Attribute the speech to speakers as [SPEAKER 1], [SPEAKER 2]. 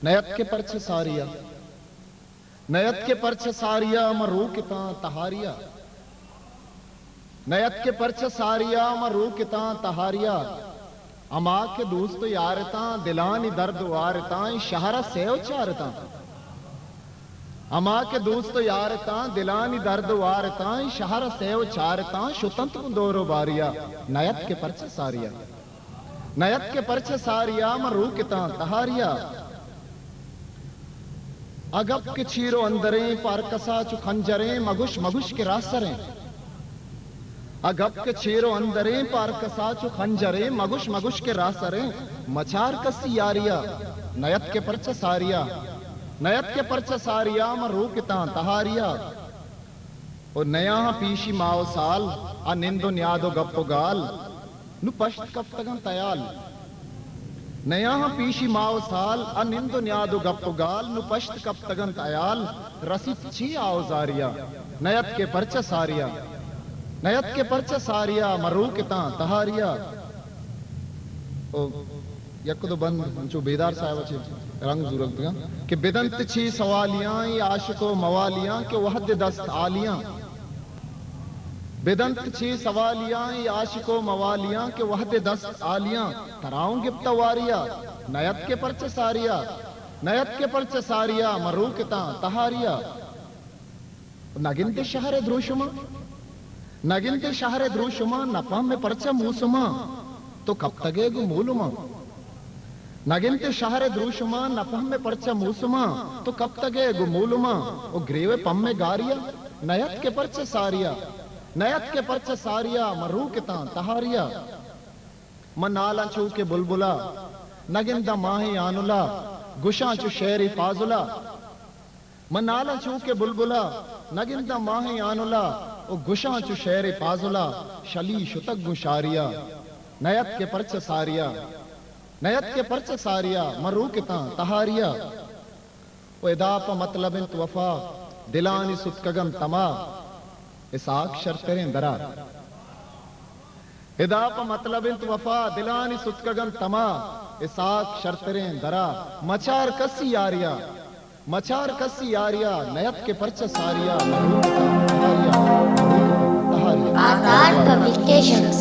[SPEAKER 1] नयत के परछ सारिया, नयत के परछ सारिया मरू किता तहारिया, नयत के परछ सारिया मरू किता तहारिया, अमा के दोस्त यारता दिलानी दर्द वारता शहरा सेव चारता, अमा के दोस्त यारता दिलानी दर्द वारता शहरा सेव चारता शुतंत दोरो बारिया, नयत के परछ सारिया, नयत के परछ सारिया मरू किता तहारिया, अगप के चीरो अंदरे पार कसा चु खंजरे मगुश मगुश के रासरे, अगप के चीरो अंदरे पार कसा चु खंजरे मगुश मगुश के रासरे, मचार कसी यारिया नयत के परछ सारिया, नयत के परछ सारिया मरू किता तहारिया, और नया पीशी माओ साल आ निंदो न्यादो गप्पो गाल नु पश्त कब तगन तयाल, नया पीशी माओ साल अनिंदो न्यादो गप्पो गाल नु पश्त कब तगन तयाल, रसी छी आओ जारिया नयत के परछ सारिया, नयत के परछ सारिया मरू किता तहारिया। ओ यकदो बंद जो बेदार साहब अच्छे रंग जुरग कि बिदंत छी सवालियां आशिको मवालियां के वहद दस्त आलियां, बेदंत छी सवालियां आशिको मवालियां के वहदे दस्त आलियां, तराऊं गिप्ता वारिया नयत के परछ सारिया, नयत के परछ सारिया मरू किता तहारिया। नगिनते शहर द्रुशुमा, नगिनते शहर द्रुशुमा नपम में परछ मूसुमा तो कब तगे गु मूलुमा, नगिनते शहर द्रुशुमा नपम में परछ मूसुमा तो कब तगे गु मूलुमा, ओ ग्रेवे पम में गारिया नयत के परछ सारिया, नयत के परछ सारिया मरू किता तहारिया। मनाला चू के बुलबुला नगिंदा माही आनुला गुशा चु शेरी फाजुला, मनाला चू के बुलबुला नगिंदा माही आनुला ओ गुशा चु शेरी फाजुला, शली शुतक गुशारिया नयत के परछ सारिया, नयत के परछ सारिया मरू किता तहारिया। ओ इदाप मतलब इंत वफा दिलानी सुतकगम तमा, इसाक शर्तरें दरा, हिदाप मतलब इंत वफा दिलानी सुतकगन तमा, इसाक शर्तरें दरा, मचार कसी यारिया, मचार कसी यारिया नयत के परछ सारिया मरू किता तहारिया, तहारिया।
[SPEAKER 2] आकार पब्लिकेशंस।